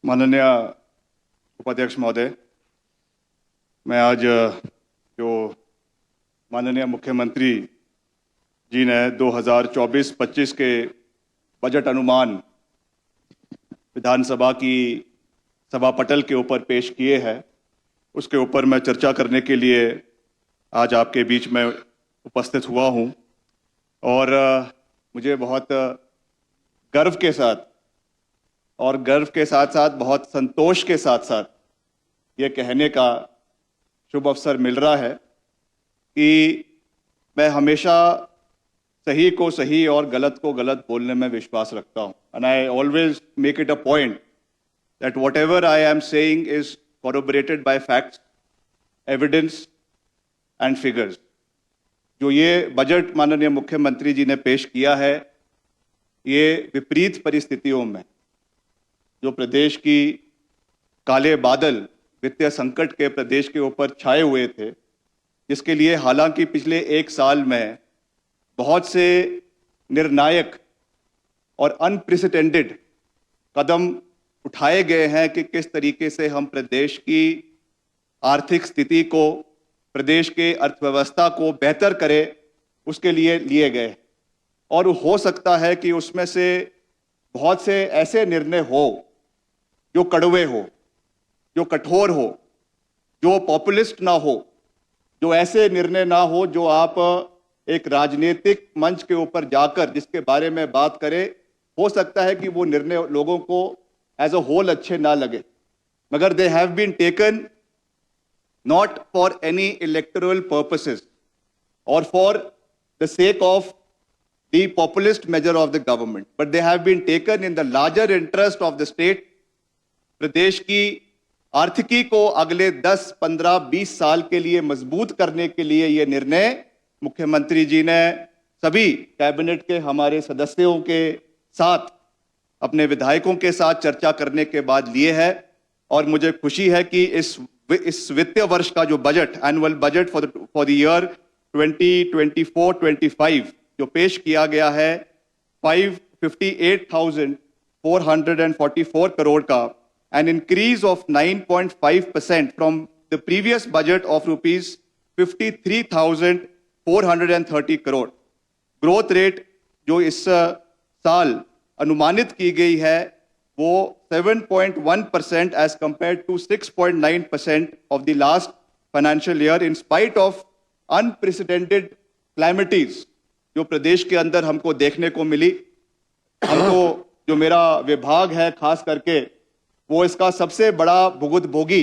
माननीय उपाध्यक्ष महोदय, मैं आज जो माननीय मुख्यमंत्री जी ने 2024-25 के बजट अनुमान विधानसभा की सभा पटल के ऊपर पेश किए हैं, उसके ऊपर मैं चर्चा करने के लिए आज आपके बीच में उपस्थित हुआ हूं। और मुझे बहुत गर्व के साथ बहुत संतोष के साथ साथ ये कहने का शुभ अवसर मिल रहा है कि मैं हमेशा सही को सही और गलत को गलत बोलने में विश्वास रखता हूं। And I always make it a point that what ever I am saying is corroborated by facts, evidence and figures। जो ये बजट माननीय मुख्यमंत्री जी ने पेश किया है, ये विपरीत परिस्थितियों में जो प्रदेश की काले बादल वित्तीय संकट के प्रदेश के ऊपर छाए हुए थे, जिसके लिए हालांकि पिछले एक साल में बहुत से निर्णायक और अनप्रेसिडेंटेड कदम उठाए गए हैं कि किस तरीके से हम प्रदेश की आर्थिक स्थिति को, प्रदेश के अर्थव्यवस्था को बेहतर करें, उसके लिए लिए गए। और हो सकता है कि उसमें से बहुत से ऐसे निर्णय हो जो कड़वे हो, जो कठोर हो, जो पॉपुलिस्ट ना हो, जो ऐसे निर्णय ना हो जो आप एक राजनीतिक मंच के ऊपर जाकर जिसके बारे में बात करें, हो सकता है कि वो निर्णय लोगों को एज अ होल अच्छे ना लगे, मगर they have been taken not for any electoral purposes और for the sake of the populist measure of the government, but they have been taken in the larger interest of the state. प्रदेश की आर्थिकी को अगले 10, 15, 20 साल के लिए मजबूत करने के लिए ये निर्णय मुख्यमंत्री जी ने सभी कैबिनेट के हमारे सदस्यों के साथ, अपने विधायकों के साथ चर्चा करने के बाद लिए है। और मुझे खुशी है कि इस वित्तीय वर्ष का जो budget, annual budget for the year 2024-25 जो पेश किया गया है, 558,444 करोड़ का, an increase of 9.5% from the previous budget of rupees 53,430 crore। Growth rate जो इस साल अनुमानित की गई है वो 7.1% as compared to 6.9% of the last financial year, in spite of unprecedented calamities जो प्रदेश के अंदर हमको देखने को मिली। हमको जो मेरा विभाग है खास करके, वो इसका सबसे बड़ा भुगतभोगी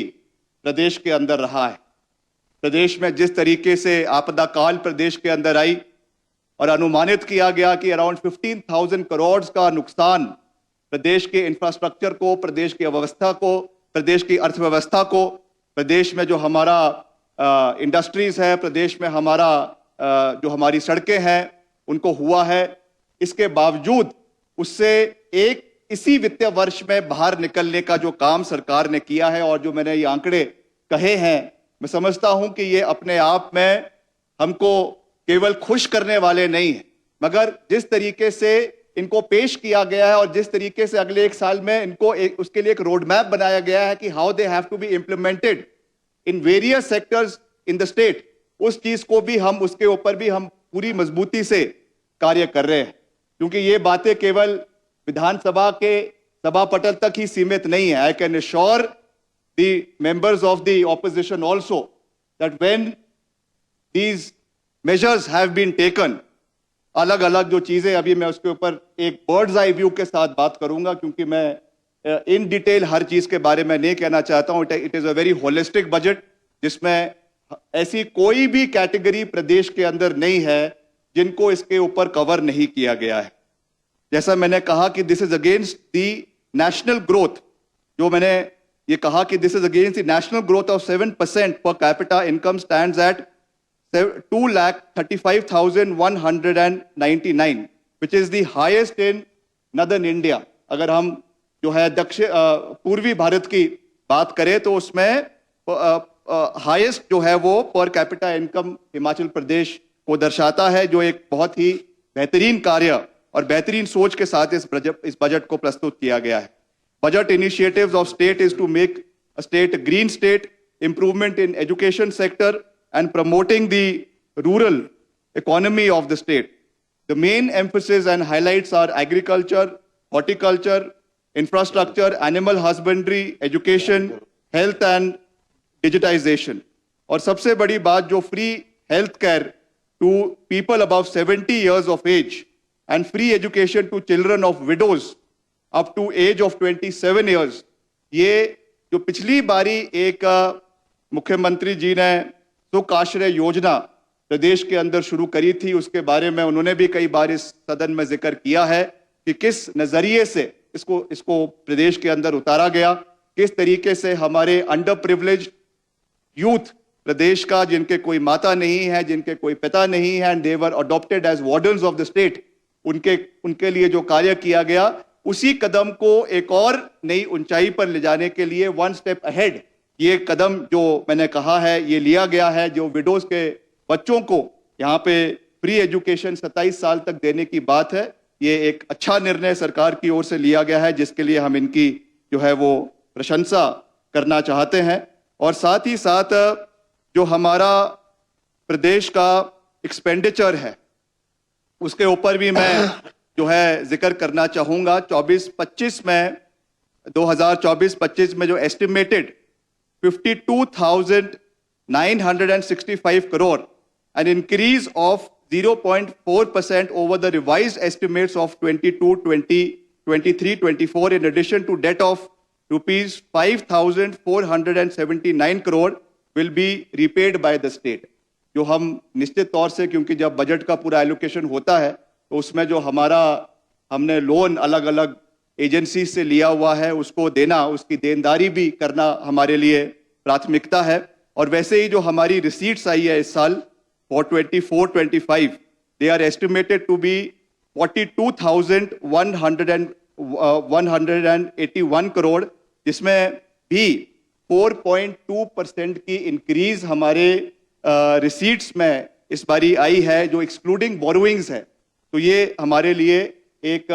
प्रदेश के अंदर रहा है। प्रदेश में जिस तरीके से आपदा काल प्रदेश के अंदर आई और अनुमानित किया गया कि अराउंड 15,000 करोड़ का नुकसान प्रदेश के इंफ्रास्ट्रक्चर को, प्रदेश की अवस्था को, प्रदेश की अर्थव्यवस्था को, प्रदेश में जो हमारा इंडस्ट्रीज है, प्रदेश में हमारा जो हमारी सड़कें हैं उनको हुआ है। इसके बावजूद उससे एक इसी वित्तीय वर्ष में बाहर निकलने का जो काम सरकार ने किया है और जो मैंने ये आंकड़े कहे हैं, मैं समझता हूं कि ये अपने आप में हमको केवल खुश करने वाले नहीं है, मगर जिस तरीके से इनको पेश किया गया है और जिस तरीके से अगले एक साल में इनको उसके लिए एक रोड मैप बनाया गया है कि how they have to be implemented in various sectors in the state, उस चीज को भी हम, उसके ऊपर भी हम पूरी मजबूती से कार्य कर रहे हैं। क्योंकि ये बातें केवल विधानसभा के सभा पटल तक ही सीमित नहीं है। I can assure the members of the opposition also that when these measures have been taken, अलग अलग जो चीजें, अभी मैं उसके ऊपर एक बर्ड्स आई व्यू के साथ बात करूंगा क्योंकि मैं इन डिटेल हर चीज के बारे में नहीं कहना चाहता हूं। It is a very holistic budget जिसमें ऐसी कोई भी कैटेगरी प्रदेश के अंदर नहीं है जिनको इसके ऊपर कवर नहीं किया गया है। जैसा मैंने कहा कि this is against the national growth, जो मैंने ये कहा कि this is against the national growth of 7% per capita income stands eight 2,35,199, which is the highest in northern India। अगर हम जो है पूर्वी भारत की बात करें तो उसमें हाईएस्ट जो है वो per capita income Himachal Pradesh को दर्शाता है, जो एक बहुत ही बेहतरीन कार्य और बेहतरीन सोच के साथ इस बजट को प्रस्तुत किया गया है। budget initiatives of state is to make a state a green state, improvement in education sector, and promoting the rural economy of the state. The main emphasis and highlights are agriculture, horticulture, infrastructure, animal husbandry, education, health and digitization. और सबसे बड़ी बात जो free health care to people above 70 years of age and free education to children of widows up to age of 27 years, ये जो पिछली बारी एक मुख्यमंत्री जी ने सुख आश्रय योजना प्रदेश के अंदर शुरू करी थी, उसके बारे में उन्होंने भी कई बार इस सदन में जिक्र किया है कि किस नजरिए से इसको प्रदेश के अंदर उतारा गया, किस तरीके से हमारे अंडर प्रिविलेज्ड यूथ प्रदेश का, जिनके कोई माता नहीं है, जिनके कोई पिता नहीं है, and they were adopted as wardens of the state, उनके लिए जो कार्य किया गया, उसी कदम को एक और नई ऊंचाई पर ले जाने के लिए वन स्टेप अहेड ये कदम जो मैंने कहा है ये लिया गया है। जो विडोज के बच्चों को यहाँ पे फ्री एजुकेशन 27 साल तक देने की बात है, ये एक अच्छा निर्णय सरकार की ओर से लिया गया है, जिसके लिए हम इनकी जो है वो प्रशंसा करना चाहते हैं। और साथ ही साथ जो हमारा प्रदेश का एक्सपेंडिचर है उसके ऊपर भी मैं जो है जिक्र करना चाहूंगा। 24-25 में 2024-25 में जो estimated 52,965 crore, an increase of 0.4% over the revised estimates of 22-23-24, in addition to debt of rupees 5,479 crore will be repaid by the state। जो हम निश्चित तौर से, क्योंकि जब बजट का पूरा एलोकेशन होता है तो उसमें जो हमने लोन अलग अलग एजेंसी से लिया हुआ है उसको देना, उसकी देनदारी भी करना हमारे लिए प्राथमिकता है। और वैसे ही जो हमारी रिसीट्स आई है इस साल for 24-25, they are estimated to be 42,181 crore, जिसमें भी 4.2% की इंक्रीज हमारे रिसीट्स में इस बारी आई है, जो एक्सक्लूडिंग बोरोइंग्स है। तो ये हमारे लिए एक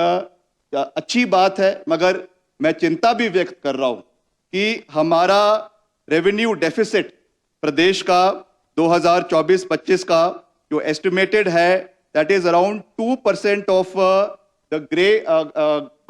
अच्छी बात है, मगर मैं चिंता भी व्यक्त कर रहा हूं कि हमारा रेवेन्यू डेफिसिट प्रदेश का 2024-25 का जो एस्टिमेटेड है, that is around 2% of the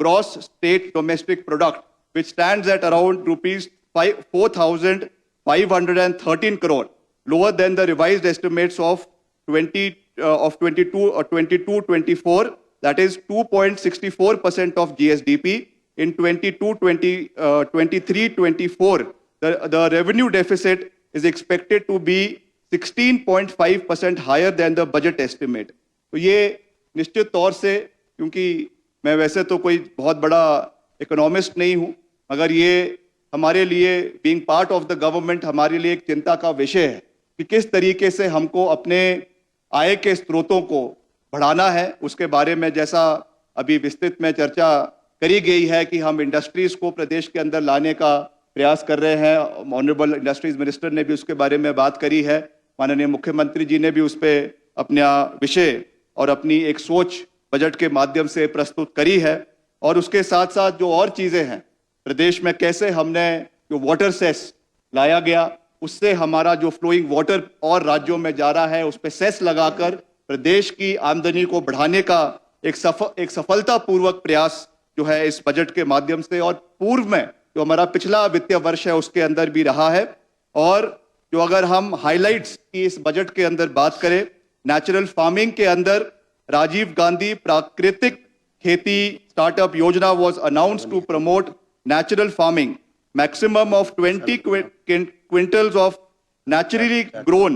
gross state domestic product, which stands at around rupees 4,513 crore, lower than the revised estimates of 22-24, that is 2.64% of GSDP. In 23-24, the revenue deficit is expected to be 16.5% higher than the budget estimate. तो ये निश्चित तौर से, क्योंकि मैं वैसे तो कोई बहुत बड़ा इकोनॉमिस्ट नहीं हूं, मगर ये हमारे लिए being part of the government हमारे लिए एक चिंता का विषय है कि किस तरीके से हमको अपने आय के स्रोतों को बढ़ाना है। उसके बारे में जैसा अभी विस्तृत में चर्चा करी गई है कि हम इंडस्ट्रीज को प्रदेश के अंदर लाने का प्रयास कर रहे हैं। ऑनरेबल इंडस्ट्रीज मिनिस्टर ने भी उसके बारे में बात करी है, माननीय मुख्यमंत्री जी ने भी उस पर अपना विषय और अपनी एक सोच बजट के माध्यम से प्रस्तुत करी है। और उसके साथ साथ जो और चीजें हैं प्रदेश में, कैसे हमने जो वाटर सेस लाया गया, उससे हमारा जो फ्लोइंग वाटर और राज्यों में जा रहा है उस पर सेस लगाकर प्रदेश की आमदनी को बढ़ाने का एक सफलतापूर्वक प्रयास जो है इस बजट के माध्यम से और पूर्व में जो हमारा पिछला वित्तीय वर्ष है उसके अंदर भी रहा है। और जो अगर हम हाइलाइट्स की इस बजट के अंदर बात करें, नेचुरल फार्मिंग के अंदर राजीव गांधी प्राकृतिक खेती स्टार्टअप योजना was announced to promote natural farming. Maximum of 20 quintals of naturally grown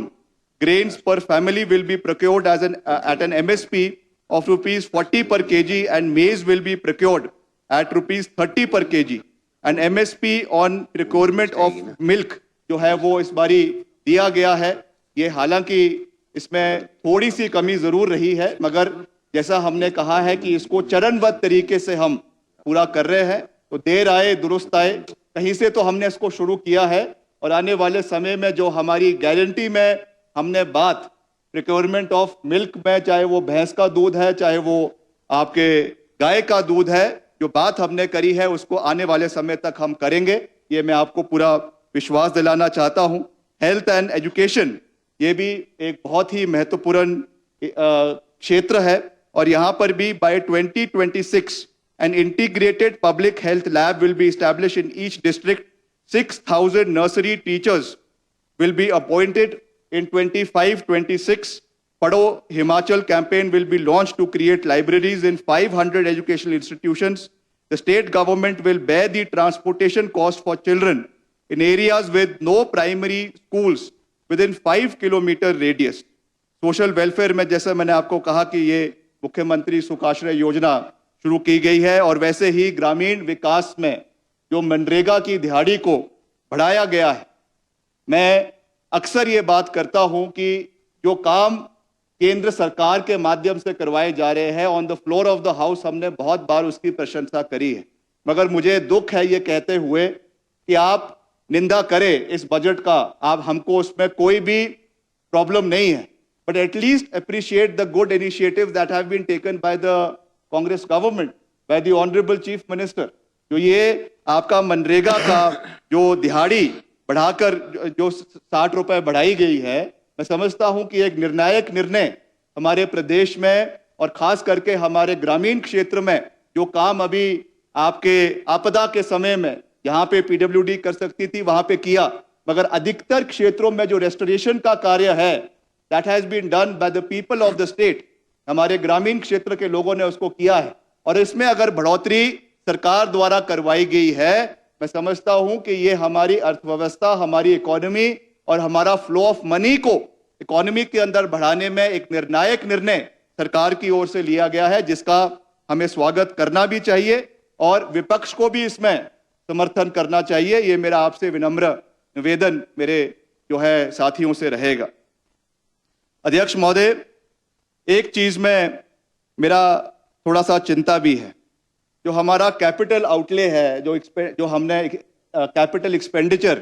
grains per family will be procured as at an MSP of rupees 40 per kg, and maize will be procured at rupees 30 per kg. And MSP on procurement of milk जो है वो इस बारी दिया गया है। ये हालांकि इसमें थोड़ी सी कमी जरूर रही है, मगर जैसा हमने कहा है कि इसको चरणबद्ध तरीके से हम पूरा कर रहे हैं। तो देर आए दुरुस्त आए, कहीं से तो हमने इसको शुरू किया है और आने वाले समय में जो हमारी गारंटी में हमने बात प्रिक्योरमेंट ऑफ मिल्क में, चाहे वो भैंस का दूध है चाहे वो आपके गाय का दूध है, जो बात हमने करी है उसको आने वाले समय तक हम करेंगे, ये मैं आपको पूरा विश्वास दिलाना चाहता हूं। हेल्थ एंड एजुकेशन, ये भी एक बहुत ही महत्वपूर्ण क्षेत्र है और यहाँ पर भी bye 2026 an integrated public health lab will be established in each district. 6,000 nursery teachers will be appointed in 25-26. Padho Himachal campaign will be launched to create libraries in 500 educational institutions. The state government will bear the transportation cost for children in areas with no primary schools within 5-kilometer radius. Social welfare में जैसे मैंने आपको कहा कि ये मुख्यमंत्री सुखाश्रय योजना शुरू की गई है और वैसे ही ग्रामीण विकास में जो मनरेगा की दिहाड़ी को बढ़ाया गया है। मैं अक्सर ये बात करता हूं कि जो काम केंद्र सरकार के माध्यम से करवाए जा रहे हैं on the floor of the house, हमने बहुत बार उसकी प्रशंसा करी है, मगर मुझे दुख है ये कहते हुए कि आप निंदा करें इस बजट का, आप हमको उसमें कोई भी प्रॉब्लम नहीं है, but at least appreciate the good initiatives that have been taken by the Congress government, by the Honorable Chief Minister. जो ये आपका मनरेगा का जो दिहाड़ी बढ़ाकर जो 60 रुपए बढ़ाई गई है, मैं समझता हूं कि एक निर्णायक निर्णय हमारे प्रदेश में और खास करके हमारे ग्रामीण क्षेत्र में जो काम अभी आपके आपदा के समय में यहाँ पे पीडब्ल्यूडी कर सकती थी वहां पे किया, मगर अधिकतर क्षेत्रों में जो रेस्टोरेशन का कार्य है that has been done by the people of the state, हमारे ग्रामीण क्षेत्र के लोगों ने उसको किया है और इसमें अगर बढ़ोतरी सरकार द्वारा करवाई गई है, मैं समझता हूं कि ये हमारी अर्थव्यवस्था, हमारी इकोनॉमी और हमारा फ्लो ऑफ मनी को इकोनॉमी के अंदर बढ़ाने में एक निर्णायक निर्णय सरकार की ओर से लिया गया है, जिसका हमें स्वागत करना भी चाहिए और विपक्ष को भी इसमें समर्थन करना चाहिए। ये मेरा आपसे विनम्र निवेदन मेरे जो है साथियों से रहेगा। अध्यक्ष महोदय, एक चीज में मेरा थोड़ा सा चिंता भी है, जो हमारा कैपिटल आउटले है, जो हमने कैपिटल एक्सपेंडिचर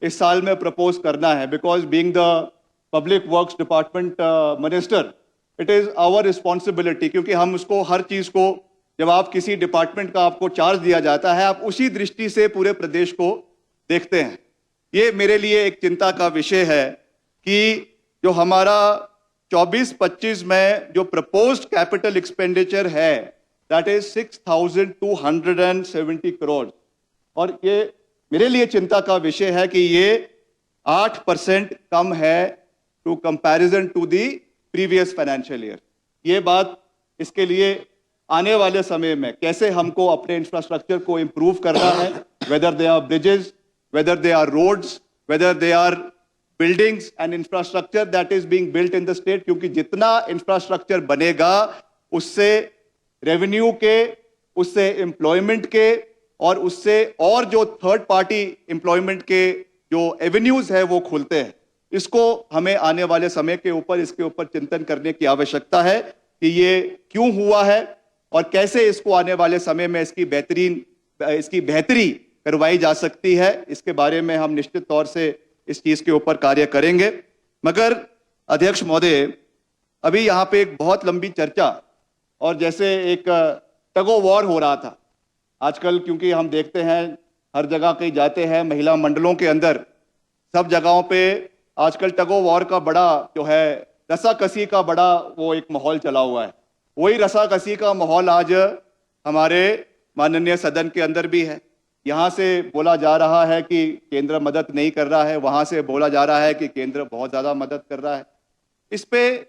इस साल में प्रपोज करना है, because being the public works department minister it is our responsibility, क्योंकि हम उसको हर चीज को, जब आप किसी डिपार्टमेंट का आपको चार्ज दिया जाता है, आप उसी दृष्टि से पूरे प्रदेश को देखते हैं। ये मेरे लिए एक चिंता का विषय है कि जो हमारा 24-25 में जो प्रपोज्ड कैपिटल एक्सपेंडिचर है दैट इज 6,270 करोड़, और ये मेरे लिए चिंता का विषय है कि ये 8% कम है to comparison to the previous financial year. ये बात, इसके लिए आने वाले समय में कैसे हमको अपने इंफ्रास्ट्रक्चर को इंप्रूव करना है, whether they are bridges, whether they are roads, whether they are buildings and infrastructure that is being built in the state, क्योंकि जितना इंफ्रास्ट्रक्चर बनेगा उससे रेवेन्यू के, उससे एम्प्लॉयमेंट के और उससे और जो थर्ड पार्टी एम्प्लॉयमेंट के जो एवेन्यूज है वो खुलते हैं। इसको हमें आने वाले समय के ऊपर इसके ऊपर चिंतन करने की आवश्यकता है कि ये क्यों हुआ है और कैसे इसको आने वाले समय में इसकी बेहतरी करवाई जा सकती है। इसके बारे में हम निश्चित तौर से इस चीज के ऊपर कार्य करेंगे। मगर अध्यक्ष महोदय, अभी यहाँ पे एक बहुत लंबी चर्चा और जैसे एक टगो वॉर हो रहा था आजकल, क्योंकि हम देखते हैं हर जगह कहीं जाते हैं, महिला मंडलों के अंदर सब जगहों पे आजकल टगो वॉर का बड़ा जो है रसाकसी का बड़ा वो एक माहौल चला हुआ है। वही रसाकसी का माहौल आज हमारे माननीय सदन के अंदर भी है। यहाँ से बोला जा रहा है कि केंद्र मदद नहीं कर रहा है, वहां से बोला जा रहा है कि केंद्र बहुत ज्यादा मदद कर रहा है। इस पे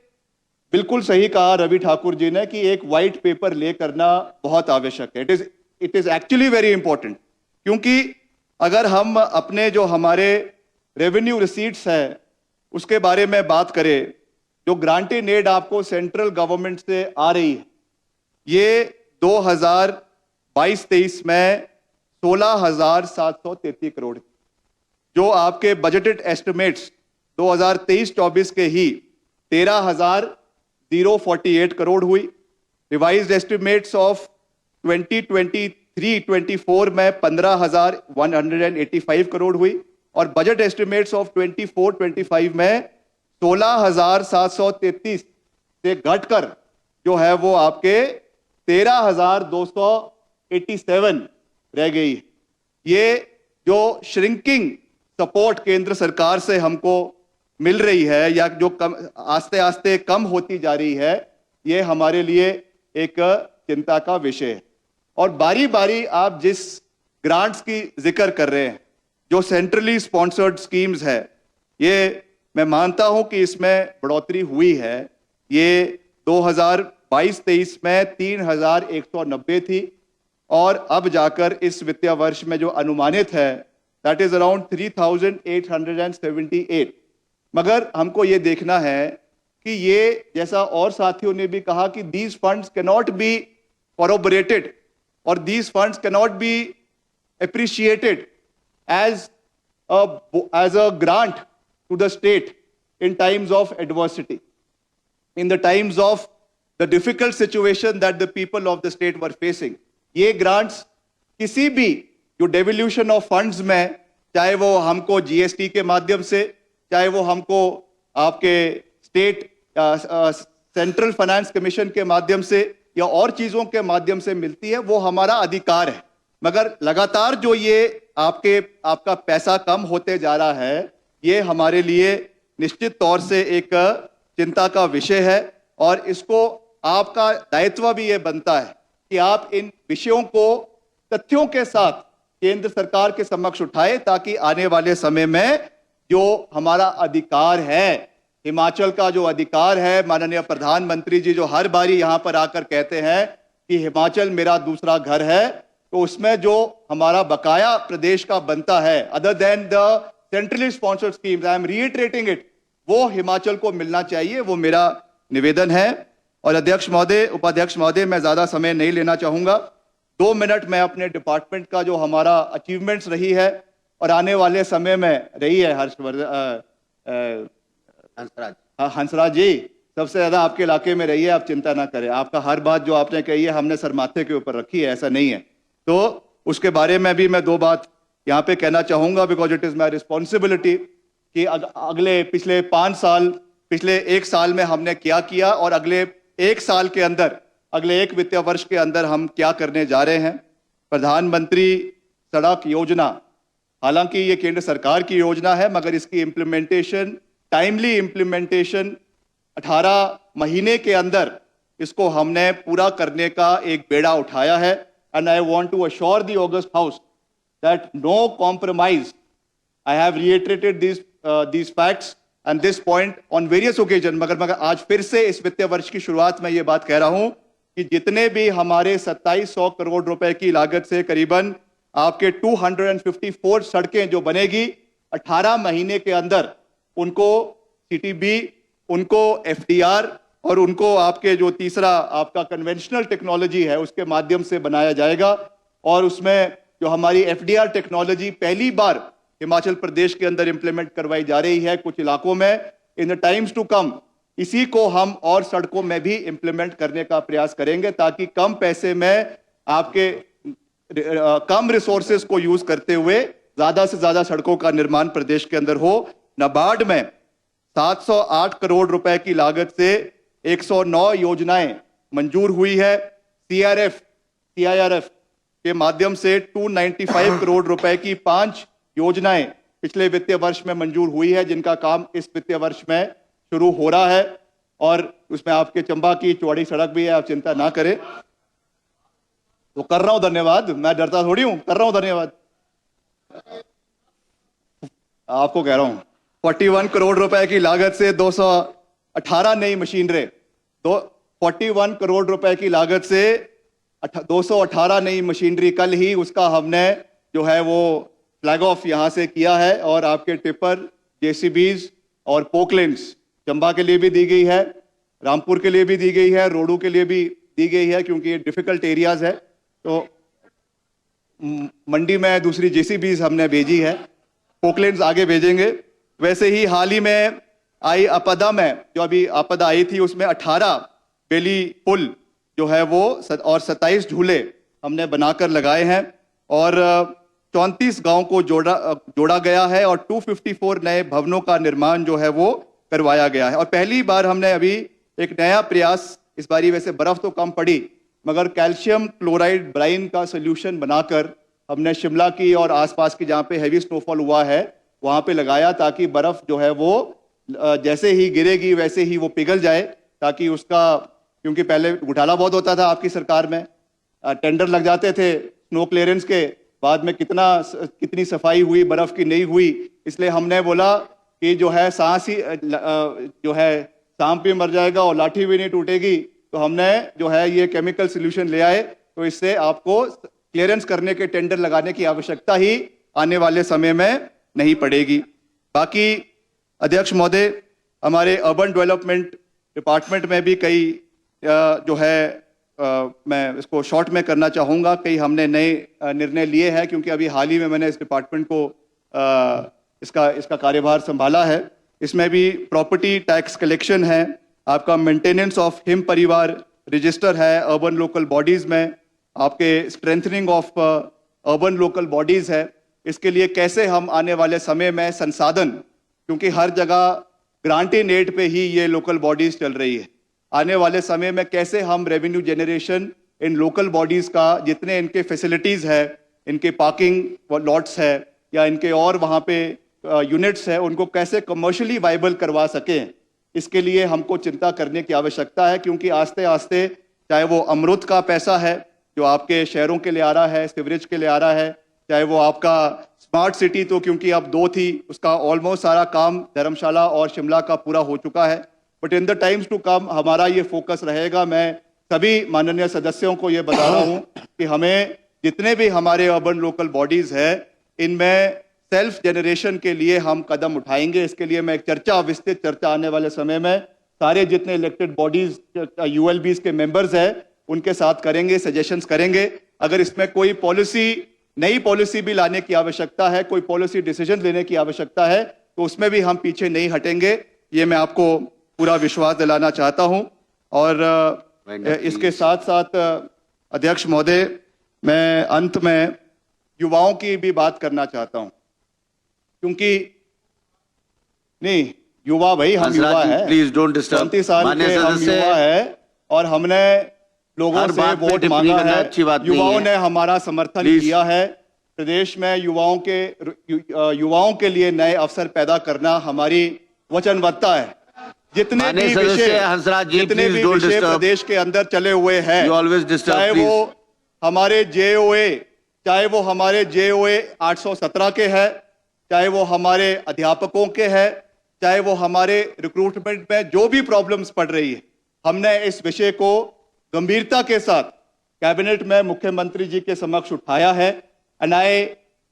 बिल्कुल सही कहा रवि ठाकुर जी ने कि एक व्हाइट पेपर ले करना बहुत आवश्यक है। It is actually very important, क्योंकि अगर हम अपने जो हमारे रेवेन्यू रिसीट्स है उसके बारे में बात करें, जो ग्रांटेड एड आपको सेंट्रल गवर्नमेंट से आ रही है, ये 2022-23 में 16,733 करोड़, जो आपके बजटेड एस्टिमेट्स 2023-24 के ही 13,048 करोड़ हुई। रिवाइज्ड एस्टिमेट्स ऑफ 2023-24 में 15,185 करोड़ हुई और बजट एस्टिमेट्स ऑफ 24-25 में 16,733 से घटकर जो है वो आपके 13,200 87 रह गई है। ये जो श्रिंकिंग सपोर्ट केंद्र सरकार से हमको मिल रही है या जो कम आस्ते आस्ते कम होती जा रही है, ये हमारे लिए एक चिंता का विषय है। और बारी बारी आप जिस ग्रांट्स की जिक्र कर रहे हैं, जो सेंट्रली स्पॉन्सर्ड स्कीम्स है, ये मैं मानता हूं कि इसमें बढ़ोतरी हुई है। ये 2022-23 में 3,190 थी और अब जाकर इस वित्तीय वर्ष में जो अनुमानित है दैट इज अराउंड 3,878। मगर हमको ये देखना है कि ये, जैसा और साथियों ने भी कहा, कि these funds can not be corroborated or these funds cannot be appreciated as a grant to the state in times of adversity, in the times of the difficult situation that the people of the state were facing. ये grants किसी भी जो devolution of funds में, चाहे वो हमको GST के माध्यम से, चाहे वो हमको आपके स्टेट सेंट्रल फाइनेंस कमीशन के माध्यम से या और चीजों के माध्यम से मिलती है, वो हमारा अधिकार है। मगर लगातार जो ये आपका पैसा कम होते जा रहा है, ये हमारे लिए निश्चित तौर से एक चिंता का विषय है और इसको आपका दायित्व भी ये बनता है कि आप इन विषयों को तथ्यों के साथ केंद्र सरकार के समक्ष उठाए ताकि आने वाले समय में जो हमारा अधिकार है, हिमाचल का जो अधिकार है, माननीय प्रधानमंत्री जी जो हर बारी यहां पर आकर कहते हैं कि हिमाचल मेरा दूसरा घर है, तो उसमें जो हमारा बकाया प्रदेश का बनता है, other than the centrally sponsored schemes, I am reiterating it, वो हिमाचल को मिलना चाहिए। वो मेरा निवेदन है। और अध्यक्ष महोदय, उपाध्यक्ष महोदय, मैं ज्यादा समय नहीं लेना चाहूंगा। 2 मिनट मैं अपने डिपार्टमेंट का जो हमारा अचीवमेंट्स रही है और आने वाले समय में रही है, हंसराज जी सबसे ज्यादा आपके इलाके में रही है, आप चिंता ना करें। आपका हर बात जो आपने कही है हमने सर माथे के ऊपर रखी है, ऐसा नहीं है। तो उसके बारे में भी मैं 2 बात यहाँ पे कहना चाहूंगा, because it is my responsibility कि अगले पिछले 5 साल, पिछले 1 साल में हमने क्या किया और अगले 1 साल के अंदर, अगले 1 वित्तीय वर्ष के अंदर हम क्या करने जा रहे हैं। प्रधानमंत्री सड़क योजना, हालांकि ये केंद्र सरकार की योजना है, मगर इसकी इम्प्लीमेंटेशन, टाइमली इम्प्लीमेंटेशन 18 महीने के अंदर इसको हमने पूरा करने का एक बेड़ा उठाया है। And I want to assure the august house that no compromise, I have reiterated these facts and this point on various occasion, मगर आज फिर से इस वित्तीय वर्ष की शुरुआत में ये बात कह रहा हूं कि जितने भी हमारे 2700 करोड़ रुपए की लागत से करीबन आपके 254 सड़कें जो बनेगी 18 महीने के अंदर, उनको सीटीबी, उनको एफडीआर और उनको आपके जो तीसरा आपका कन्वेंशनल टेक्नोलॉजी है उसके माध्यम से बनाया जाएगा। और उसमें जो हमारी एफडीआर टेक्नोलॉजी पहली बार हिमाचल प्रदेश के अंदर इंप्लीमेंट करवाई जा रही है कुछ इलाकों में, in the times to come इसी को हम और सड़कों में भी इंप्लीमेंट करने का प्रयास करेंगे ताकि कम पैसे में आपके कम रिसोर्सेज को यूज करते हुए ज्यादा से ज्यादा सड़कों का निर्माण प्रदेश के अंदर हो। नाबार्ड में 708 करोड़ रुपए की लागत से 109 योजनाएं मंजूर हुई है। सीआईआरएफ के माध्यम से 295 करोड़ रुपए की 5 योजनाएं पिछले वित्तीय वर्ष में मंजूर हुई है, जिनका काम इस वित्तीय वर्ष में शुरू हो रहा है। और उसमें आपके चंबा की चौड़ी सड़क भी है, आप चिंता ना करें। तो कर रहा हूं, धन्यवाद, मैं डरता थोड़ी हूं, कर रहा हूं, धन्यवाद। आपको कह रहा हूं 41 करोड़ रुपए की लागत से 218 नई मशीनरी, 41 करोड़ रुपए की लागत से 218 नई मशीनरी, कल ही उसका हमने जो है वो फ्लैग ऑफ यहां से किया है। और आपके टिपर, जेसीबीज और पोकलेंस चंबा के लिए भी दी गई है, रामपुर के लिए भी दी गई है, रोडू के लिए भी दी गई है, क्योंकि ये डिफिकल्ट एरियाज है। तो मंडी में दूसरी जेसीबीज हमने भेजी है, पोकलेंस आगे भेजेंगे। वैसे ही हाल ही में आई आपदा में, जो अभी आपदा आई थी, उसमें 18 बेली पुल जो है वो और 27 झूले हमने बनाकर लगाए हैं और 34 गांव को जोड़ा गया है और 254 नए भवनों का निर्माण जो है वो करवाया गया है। और पहली बार हमने अभी एक नया प्रयास, इस बारी वैसे बर्फ तो कम पड़ी मगर कैल्शियम क्लोराइड ब्राइन का सोल्यूशन बनाकर हमने शिमला की और आसपास की जहाँ पे हैवी स्नोफॉल हुआ है वहाँ पे लगाया, ताकि बर्फ जो है वो जैसे ही गिरेगी वैसे ही वो पिघल जाए, ताकि उसका, क्योंकि पहले घोटाला बहुत होता था आपकी सरकार में, टेंडर लग जाते थे स्नो क्लियरेंस के, बाद में कितनी सफाई हुई, बर्फ की नहीं हुई। इसलिए हमने बोला कि जो है सांस ही जो है सांप भी मर जाएगा और लाठी भी नहीं टूटेगी, तो हमने जो है ये केमिकल सोल्यूशन ले आए, तो इससे आपको क्लियरेंस करने के टेंडर लगाने की आवश्यकता ही आने वाले समय में नहीं पड़ेगी। बाकी अध्यक्ष महोदय, हमारे अर्बन डेवलपमेंट डिपार्टमेंट में भी कई जो है मैं इसको शॉर्ट में करना चाहूँगा, कई हमने नए निर्णय लिए हैं, क्योंकि अभी हाल ही में मैंने इस डिपार्टमेंट को इसका कार्यभार संभाला है। इसमें भी प्रॉपर्टी टैक्स कलेक्शन है, आपका मेंटेनेंस ऑफ हिम परिवार रजिस्टर है अर्बन लोकल बॉडीज़ में, आपके strengthening of urban local bodies है। इसके लिए कैसे हम आने वाले समय में संसाधन, क्योंकि हर जगह ग्रांटिंग एड पे ही ये लोकल बॉडीज़ चल रही है, आने वाले समय में कैसे हम revenue generation in local bodies का, जितने इनके फैसिलिटीज़ है, इनके पार्किंग लॉट्स है या इनके और वहाँ पे यूनिट्स है, उनको कैसे कमर्शियली वाइबल करवा सकें, इसके लिए हमको चिंता करने की आवश्यकता है। क्योंकि आस्ते आस्ते चाहे वो अमृत का पैसा है जो आपके शहरों के लिए आ रहा है, सीवरेज के लिए आ रहा है, चाहे वो आपका स्मार्ट सिटी, तो क्योंकि अब 2 थी, उसका ऑलमोस्ट सारा काम धर्मशाला और शिमला का पूरा हो चुका है, but in the times to come हमारा ये फोकस रहेगा। मैं सभी माननीय सदस्यों को ये बता रहा हूँ कि हमें जितने भी हमारे अर्बन लोकल बॉडीज़ है, इनमें सेल्फ जनरेशन के लिए हम कदम उठाएंगे। इसके लिए मैं एक विस्तृत चर्चा आने वाले समय में सारे जितने इलेक्टेड बॉडीज यूएलबीज के मेंबर्स हैं उनके साथ करेंगे, सजेशंस करेंगे। अगर इसमें कोई नई पॉलिसी भी लाने की आवश्यकता है, कोई पॉलिसी डिसीजन लेने की आवश्यकता है, तो उसमें भी हम पीछे नहीं हटेंगे, ये मैं आपको पूरा विश्वास दिलाना चाहता हूं। और इसके साथ साथ अध्यक्ष महोदय, मैं अंत में युवाओं की भी बात करना चाहता हूं, क्योंकि नहीं युवा भाई हम युवा है, प्लीज डोंट डिस्टर्ब। 34 साल के हम युवा है और हमने लोगों से वोट मांगा है, युवाओं ने हमारा समर्थन किया है। प्रदेश में युवाओं के लिए नए अवसर पैदा करना हमारी वचनबद्धता है। जितने भी विषय प्रदेश के अंदर चले हुए हैं, चाहे वो हमारे जेओए 817 के है, चाहे वो हमारे अध्यापकों के है, चाहे वो हमारे रिक्रूटमेंट में जो भी प्रॉब्लम्स पड़ रही है, हमने इस विषय को गंभीरता के साथ कैबिनेट में मुख्यमंत्री जी के समक्ष उठाया है। And I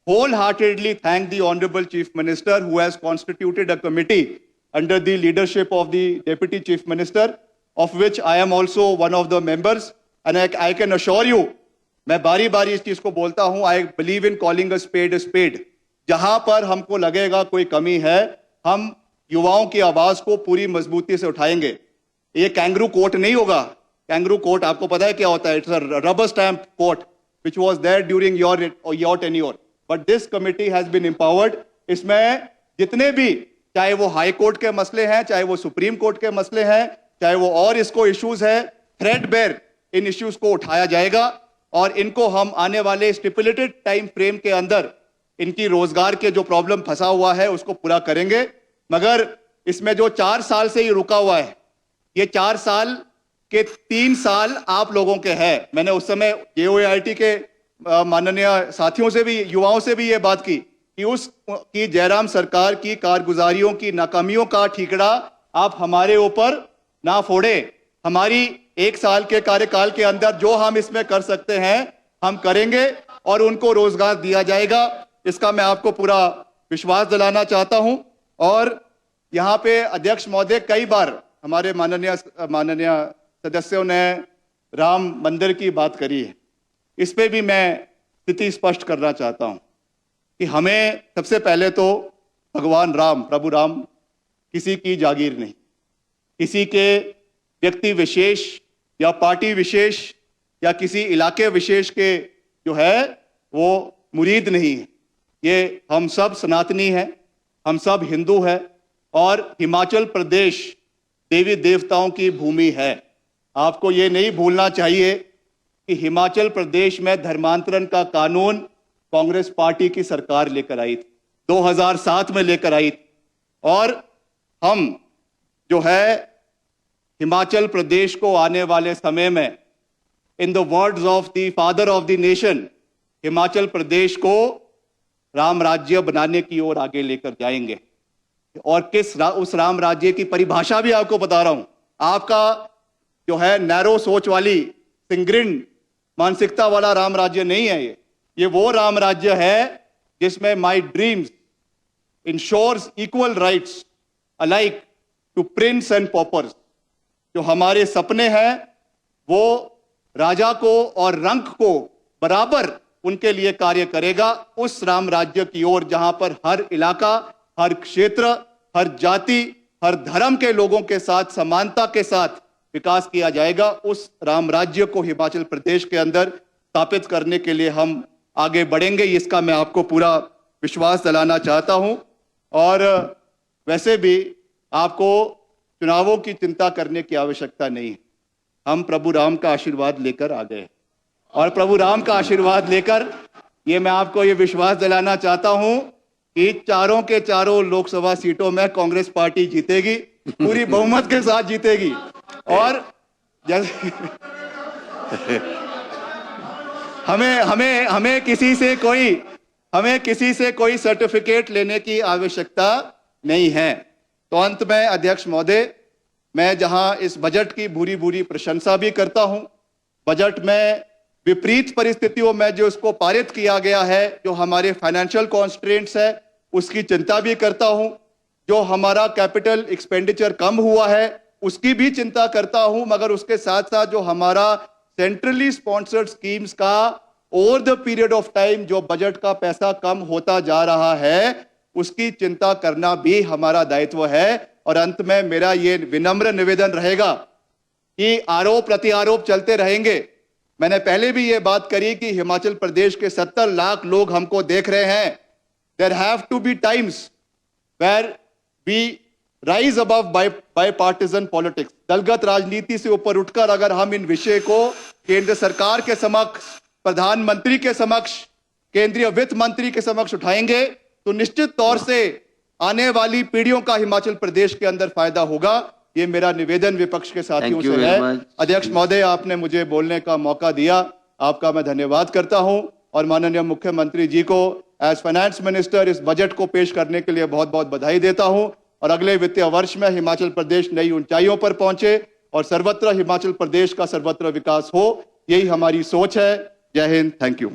wholeheartedly thank the Honorable Chief Minister who has constituted a committee under the leadership of the Deputy Chief Minister, of which I am also one of the members. And I can assure you, मैं बारी बारी इस चीज को बोलता हूं, I believe in calling a spade. जहां पर हमको लगेगा कोई कमी है, हम युवाओं की आवाज को पूरी मजबूती से उठाएंगे। ये कैंगरू कोर्ट नहीं होगा। कैंगरू कोर्ट आपको पता है क्या होता है? It's a rubber stamp court which was there during your tenure. But this committee has been empowered. इसमें जितने भी, चाहे वो हाई कोर्ट के मसले हैं, चाहे वो सुप्रीम कोर्ट के मसले हैं, चाहे वो और इसको इश्यूज है, थ्रेडबेयर इन इश्यूज को उठाया जाएगा और इनको हम आने वाले स्टिपुलेटेड टाइम फ्रेम के अंदर इनकी रोजगार के जो प्रॉब्लम फंसा हुआ है उसको पूरा करेंगे। मगर इसमें जो 4 साल से ये रुका हुआ है, ये 4 साल के 3 साल आप लोगों के हैं। मैंने उस समय जेओआईटी के माननीय साथियों से भी, युवाओं से भी ये बात की कि जयराम सरकार की कारगुजारियों की नाकामियों का ठीकरा आप हमारे ऊपर ना फोड़े। हमारी 1 साल के कार्यकाल के अंदर जो हम इसमें कर सकते हैं हम करेंगे और उनको रोजगार दिया जाएगा, इसका मैं आपको पूरा विश्वास दिलाना चाहता हूं। और यहाँ पे अध्यक्ष महोदय, कई बार हमारे माननीय सदस्यों ने राम मंदिर की बात करी है, इस पे भी मैं स्थिति स्पष्ट करना चाहता हूं कि हमें सबसे पहले तो भगवान राम, प्रभु राम किसी की जागीर नहीं, किसी के व्यक्ति विशेष या पार्टी विशेष या किसी इलाके विशेष के जो है वो मुरीद नहीं है। ये हम सब सनातनी हैं, हम सब हिंदू हैं और हिमाचल प्रदेश देवी देवताओं की भूमि है। आपको ये नहीं भूलना चाहिए कि हिमाचल प्रदेश में धर्मांतरण का कानून कांग्रेस पार्टी की सरकार लेकर आई थी, 2007 में लेकर आई थी। और हम जो है हिमाचल प्रदेश को आने वाले समय में, in the words of the father of the nation, Himachal Pradesh को राम राज्य बनाने की ओर आगे लेकर जाएंगे। और उस राम राज्य की परिभाषा भी आपको बता रहा हूं। आपका जो है नैरो सोच वाली, सिंग्रिन मानसिकता वाला राम राज्य नहीं है ये वो राम राज्य है जिसमें my dreams ensures equal rights alike to prince and paupers. जो हमारे सपने हैं वो राजा को और रंक को बराबर उनके लिए कार्य करेगा, उस राम राज्य की ओर जहां पर हर इलाका, हर क्षेत्र, हर जाति, हर धर्म के लोगों के साथ समानता के साथ विकास किया जाएगा। उस राम राज्य को हिमाचल प्रदेश के अंदर स्थापित करने के लिए हम आगे बढ़ेंगे, इसका मैं आपको पूरा विश्वास दिलाना चाहता हूं। और वैसे भी आपको चुनावों की चिंता करने की आवश्यकता नहीं है। हम प्रभु राम का आशीर्वाद लेकर आ गए, और प्रभु राम का आशीर्वाद लेकर ये मैं आपको ये विश्वास दिलाना चाहता हूं कि चारों के चारों लोकसभा सीटों में कांग्रेस पार्टी जीतेगी, पूरी बहुमत के साथ जीतेगी। और जैसे हमें किसी से कोई सर्टिफिकेट लेने की आवश्यकता नहीं है। तो अंत में अध्यक्ष महोदय, मैं जहां इस बजट की भूरी भूरी प्रशंसा भी करता हूं, बजट में विपरीत परिस्थितियों में जो इसको पारित किया गया है, जो हमारे फाइनेंशियल कॉन्स्ट्रेंट्स है, उसकी चिंता भी करता हूं। जो हमारा कैपिटल एक्सपेंडिचर कम हुआ है उसकी भी चिंता करता हूं, मगर उसके साथ साथ जो हमारा सेंट्रली स्पॉन्सर्ड स्कीम्स का over the period of time जो बजट का पैसा कम होता जा रहा है, उसकी चिंता करना भी हमारा दायित्व है। और अंत में मेरा ये विनम्र निवेदन रहेगा कि आरोप प्रत्यारोप चलते रहेंगे। मैंने पहले भी ये बात करी कि हिमाचल प्रदेश के 70 लाख लोग हमको देख रहे हैं। There have to be times where we rise above by partisan politics. दलगत राजनीति से ऊपर उठकर अगर हम इन विषय को केंद्र सरकार के समक्ष, प्रधानमंत्री के समक्ष, केंद्रीय वित्त मंत्री के समक्ष उठाएंगे तो निश्चित तौर से आने वाली पीढ़ियों का हिमाचल प्रदेश के अंदर फायदा होगा। ये मेरा निवेदन विपक्ष के साथियों से है। अध्यक्ष महोदय, आपने मुझे बोलने का मौका दिया, आपका मैं धन्यवाद करता हूं। और माननीय मुख्यमंत्री जी को एज फाइनेंस मिनिस्टर इस बजट को पेश करने के लिए बहुत बहुत बधाई देता हूं। और अगले वित्तीय वर्ष में हिमाचल प्रदेश नई ऊंचाइयों पर पहुंचे और सर्वत्र हिमाचल प्रदेश का सर्वत्र विकास हो, यही हमारी सोच है। जय हिंद, थैंक यू।